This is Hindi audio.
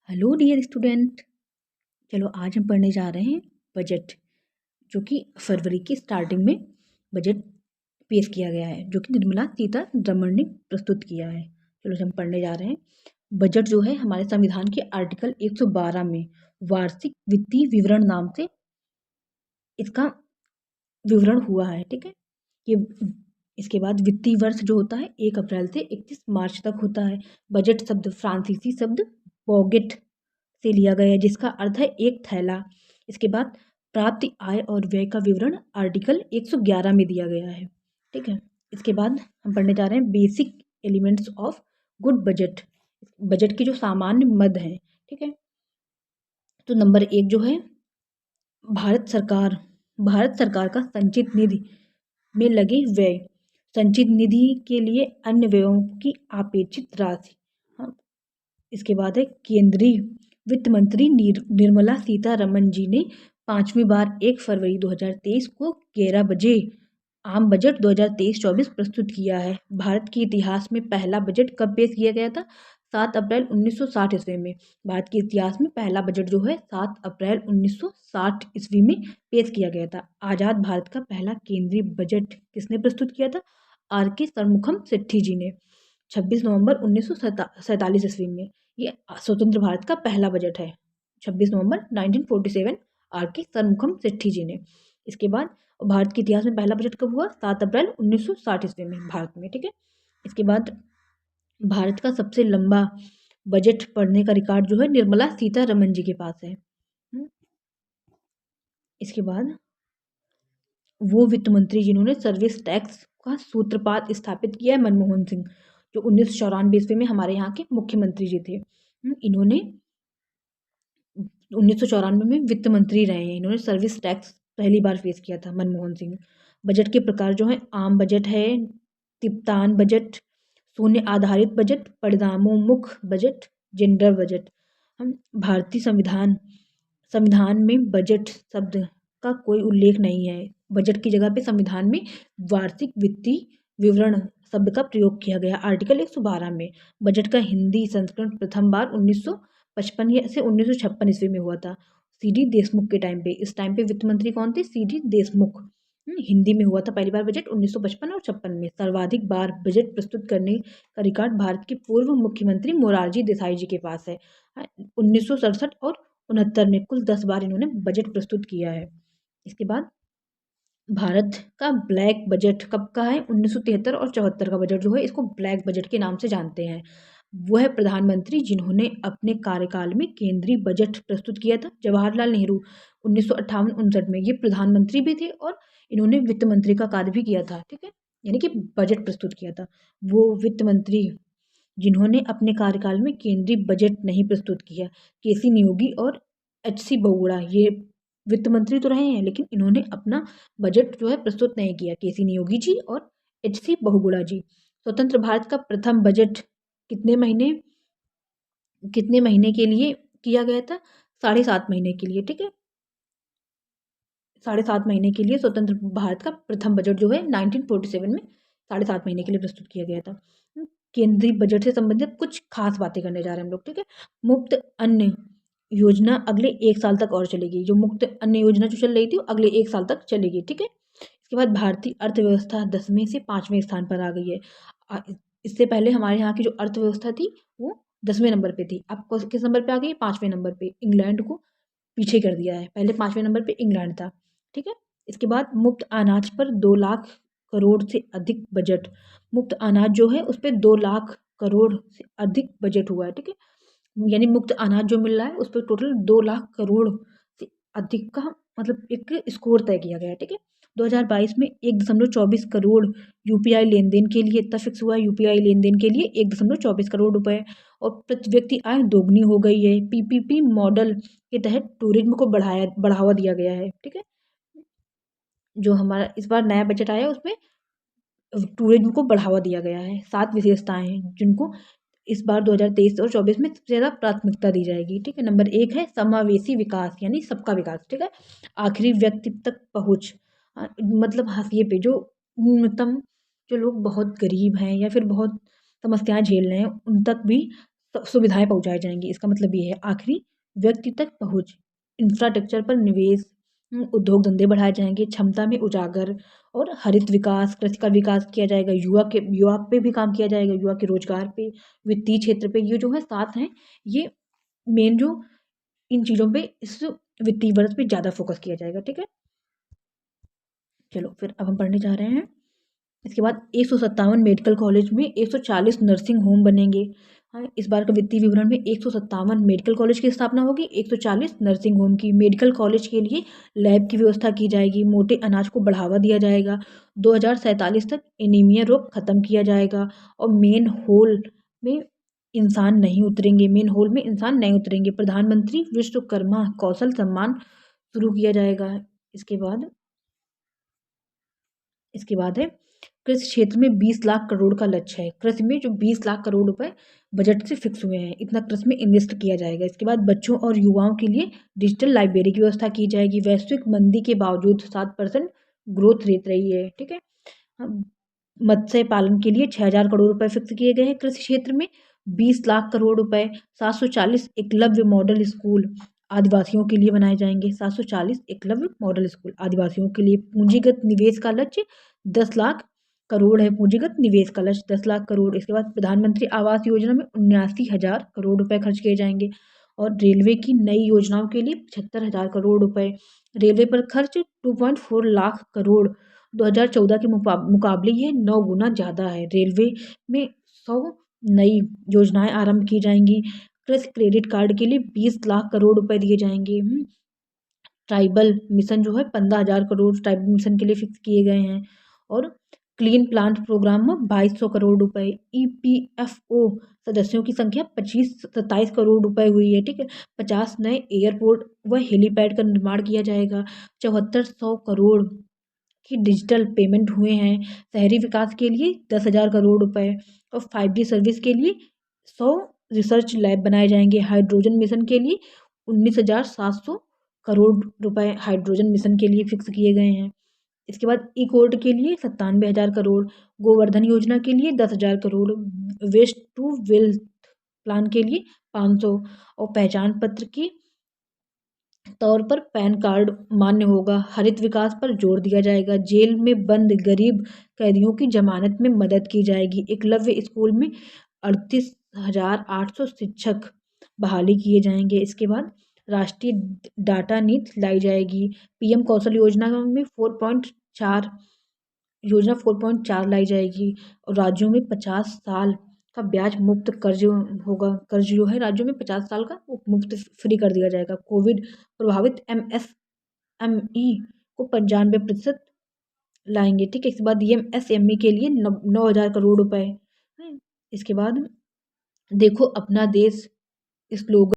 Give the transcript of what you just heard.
Hello dear student. चलो आज हम पढ़ने जा रहे हैं बजट, जो कि फरवरी की स्टार्टिंग में बजट पेश किया गया है, जो कि निर्मला सीतारमण ने प्रस्तुत किया है। चलो हम पढ़ने जा रहे हैं। बजट जो है हमारे संविधान के आर्टिकल 112 में वार्षिक वित्तीय विवरण नाम से इसका विवरण हुआ है। ठीक है, ये इसके बाद वित्तीय वर्ष जो होता है 1 अप्रैल से 31 मार्च तक होता है। बजट शब्द फ्रांसीसी शब्द बॉगेट से लिया गया है, जिसका अर्थ है एक थैला। इसके बाद प्राप्ति आय और व्यय का विवरण आर्टिकल 111 में दिया गया है। ठीक है, इसके बाद हम पढ़ने जा रहे हैं basic elements of good budget, budget के जो सामान्य मद हैं। ठीक है, तो नंबर 1 जो है भारत सरकार का संचित निधि में लगे व्यय, संचित निधि के लिए अन्य व्ययों की अपेक्षित राशि। हाँ, इसके बाद है केंद्रीय वित्त मंत्री निर्मला सीतारमण जी ने 5वीं बार 1 फरवरी 2023 को 11 बजे आम बजट 2023-24 प्रस्तुत किया है। भारत के इतिहास में पहला बजट कब पेश किया गया था? 7 अप्रैल 1960 ईस्वी में। भारत के इतिहास में पहला बजट जो है 7 अप्रैल 1960 ईस्वी में पेश किया गया था। आज़ाद भारत का पहला केंद्रीय बजट किसने प्रस्तुत किया था? R.K. शर्मुखम सेट्ठी जी ने 26 नवंबर 1947 ईस्वी में। ये स्वतंत्र भारत का पहला बजट है। 26 नवंबर 1947 R.K. शर्मुखम सेट्ठी जी ने। इसके बाद भारत के इतिहास में पहला बजट कब हुआ? 7 अप्रैल 1960 ईस्वी में भारत में। ठीक है, इसके बाद भारत का सबसे लंबा बजट पढ़ने का रिकॉर्ड जो है निर्मला सीतारमण जी के पास है। इसके बाद वो वित्त मंत्री जिन्होंने सर्विस टैक्स का सूत्रपात स्थापित किया है मनमोहन सिंह, जो 1994 ईस्वी में हमारे यहाँ के मुख्यमंत्री जी थे। इन्होंने 1994 में वित्त मंत्री रहे हैं। इन्होंने सर्विस टैक्स पहली बार पेश किया था मनमोहन सिंह। बजट के प्रकार जो है आम बजट है, तिब्तान बजट, शून्य आधारित बजट, परिणामोन्मुख बजट, जेंडर बजट। हम भारतीय संविधान में बजट शब्द का कोई उल्लेख नहीं है। बजट की जगह पे संविधान में वार्षिक वित्तीय विवरण शब्द का प्रयोग किया गया आर्टिकल 112 में। बजट का हिंदी संस्करण प्रथम बार 1955 से 1956 ईस्वी में हुआ था, CD देशमुख के टाइम पे। इस टाइम पे वित्त मंत्री कौन थे? CD देशमुख। हिंदी में हुआ था पहली बार बजट 1955 और 56 में। सर्वाधिक बार बजट प्रस्तुत करने का रिकॉर्ड भारत के पूर्व मुख्यमंत्री मोरारजी देसाई जी के पास है। 1967 और 69 में कुल 10 बार इन्होंने बजट प्रस्तुत किया है। इसके बाद भारत का ब्लैक बजट कब का है? 1973 और 74 का बजट जो है इसको ब्लैक बजट के नाम से जानते हैं। वो है प्रधानमंत्री जिन्होंने अपने कार्यकाल में केंद्रीय बजट प्रस्तुत किया था। जवाहरलाल नेहरू 1958-59 में ये प्रधानमंत्री भी थे और इन्होंने वित्त मंत्री का कार्य भी किया था। ठीक है, यानी कि बजट प्रस्तुत किया था। वो वित्त मंत्री जिन्होंने अपने कार्यकाल में केंद्रीय बजट नहीं प्रस्तुत किया, KC नियोगी और HC बहुगुणा, ये वित्त मंत्री तो रहे हैं लेकिन इन्होंने अपना बजट जो है प्रस्तुत नहीं किया, KC नियोगी जी और HC बहुगुणा जी। स्वतंत्र भारत का प्रथम बजट कितने महीने के लिए किया गया था? 7.5 महीने के लिए। ठीक है, 7.5 महीने के लिए स्वतंत्र भारत का प्रथम बजट जो है 1947 में 7.5 महीने के लिए प्रस्तुत किया गया था। केंद्रीय बजट से संबंधित कुछ खास बातें करने जा रहे हैं हम लोग। ठीक है, मुफ्त अन्न योजना अगले 1 साल तक और चलेगी। जो मुफ्त अन्न योजना जो चल रही थी वो अगले 1 साल तक चलेगी। ठीक है, इसके बाद भारतीय अर्थव्यवस्था 10वें से 5वें स्थान पर आ गई है। इससे पहले हमारे यहाँ की जो अर्थव्यवस्था थी वो 10वें नंबर पे थी। अब किस नंबर पे आ गई? 5वें नंबर पे। इंग्लैंड को पीछे कर दिया है। पहले 5वें नंबर पे इंग्लैंड था। ठीक है, इसके बाद मुफ्त अनाज पर 2 लाख करोड़ से अधिक बजट। मुफ्त अनाज जो है उस पर 2 लाख करोड़ से अधिक बजट हुआ है। ठीक है, यानी मुफ्त अनाज जो मिल रहा है उस पर टोटल 2 लाख करोड़ से अधिक का मतलब एक स्कोर तय किया गया है। ठीक है, 2022 में 1.24 करोड़ UPI लेन देन के लिए इतना फिक्स हुआ है। UPI लेन देन के लिए 1.24 करोड़ रुपए और प्रति व्यक्ति आय दोगुनी हो गई है। PPP मॉडल के तहत टूरिज्म को बढ़ावा दिया गया है। ठीक है, जो हमारा इस बार नया बजट आया उसमें टूरिज्म को बढ़ावा दिया गया है। 7 विशेषताएं हैं जिनको इस बार 2023 और 24 में सबसे ज़्यादा प्राथमिकता दी जाएगी। ठीक है, नंबर 1 है समावेशी विकास, यानी सबका विकास। ठीक है, आखिरी व्यक्ति तक पहुँच, मतलब हाशिए पे जो न्यूनतम जो लोग बहुत गरीब हैं या फिर बहुत समस्याएं झेल रहे हैं उन तक भी सुविधाएं पहुंचाई जाएंगी। इसका मतलब ये है आखिरी व्यक्ति तक पहुंच, इंफ्रास्ट्रक्चर पर निवेश, उद्योग धंधे बढ़ाए जाएंगे, क्षमता में उजागर और हरित विकास, कृषि का विकास किया जाएगा, युवा पे भी काम किया जाएगा, युवा के रोजगार पे, वित्तीय क्षेत्र पे। ये जो है 7 हैं, ये मेन जो इन चीज़ों पे इस वित्तीय वर्ष पे ज़्यादा फोकस किया जाएगा। ठीक है, चलो फिर अब हम पढ़ने जा रहे हैं। इसके बाद 157 मेडिकल कॉलेज में 140 नर्सिंग होम बनेंगे। हाँ, इस बार का वित्तीय विवरण में 157 मेडिकल कॉलेज की स्थापना होगी, 140 नर्सिंग होम की। मेडिकल कॉलेज के लिए लैब की व्यवस्था की जाएगी, मोटे अनाज को बढ़ावा दिया जाएगा, 2047 तक एनीमिया रोग खत्म किया जाएगा और में मेन होल में इंसान नहीं उतरेंगे। प्रधानमंत्री विश्वकर्मा कौशल सम्मान शुरू किया जाएगा। इसके बाद है कृषि क्षेत्र में 20 लाख करोड़ का लक्ष्य है। कृषि में जो 20 लाख करोड़ रुपए बजट से फिक्स हुए हैं, इतना कृषि में इन्वेस्ट किया जाएगा। इसके बाद बच्चों और युवाओं के लिए डिजिटल लाइब्रेरी की व्यवस्था की जाएगी। वैश्विक मंदी के बावजूद 7% ग्रोथ रेट रही है। ठीक है, मत्स्य पालन के लिए 6,000 करोड़ रुपए फिक्स किए गए हैं। कृषि क्षेत्र में 20 लाख करोड़ रुपए, 740 एकलव्य मॉडल स्कूल आदिवासियों के लिए बनाए जाएंगे। 740 एकलव्य मॉडल स्कूल आदिवासियों के लिए। पूंजीगत निवेश का लक्ष्य 10 लाख करोड़ है। पूंजीगत निवेश का लक्ष्य 10 लाख करोड़। इसके बाद प्रधानमंत्री आवास योजना में 79,000 करोड़ रुपए खर्च किए जाएंगे और रेलवे की नई योजनाओं के लिए 75,000 करोड़ रुपए। रेलवे पर खर्च 2.4 लाख करोड़, 2014 के मुकाबले ये 9 गुना ज़्यादा है। रेलवे में 100 नई योजनाएं आरंभ की जाएंगी। कृषि क्रेडिट कार्ड के लिए 20 लाख करोड़ रुपए दिए जाएंगे। ट्राइबल मिशन जो है 15,000 करोड़ ट्राइबल मिशन के लिए फिक्स किए गए हैं और क्लीन प्लांट प्रोग्राम में 2,200 करोड़ रुपए। EPFO सदस्यों की संख्या 27 करोड़ रुपए हुई है। ठीक है, 50 नए एयरपोर्ट व हेलीपैड का निर्माण किया जाएगा। 7400 करोड़ की डिजिटल पेमेंट हुए हैं। शहरी विकास के लिए 10,000 करोड़ रुपए और 5G सर्विस के लिए 100 रिसर्च लैब बनाए जाएंगे। हाइड्रोजन मिशन के लिए 19,700 करोड़ रुपए हाइड्रोजन मिशन के लिए फिक्स किए गए हैं। इसके बाद ई कोर्ट के लिए 97,000 करोड़, गोवर्धन योजना के लिए 10,000 crore, waste to wealth plan के लिए 500 और पहचान पत्र की तौर पर पैन कार्ड मान्य होगा। हरित विकास पर जोर दिया जाएगा। जेल में बंद गरीब कैदियों की जमानत में मदद की जाएगी। एकलव्य स्कूल में 38,800 शिक्षक बहाली किए जाएंगे। इसके बाद राष्ट्रीय डाटा नीति लाई जाएगी। PM कौशल योजना में 4.4 लाई जाएगी और राज्यों में 50 साल का ब्याज मुक्त कर्ज होगा। कर्ज जो है राज्यों में 50 साल का वो मुफ्त फ्री कर दिया जाएगा। कोविड प्रभावित MSME को 95% लाएंगे। ठीक है, इसके बाद MSME के लिए 9,000 करोड़ रुपए। इसके बाद देखो अपना देश स्लोगन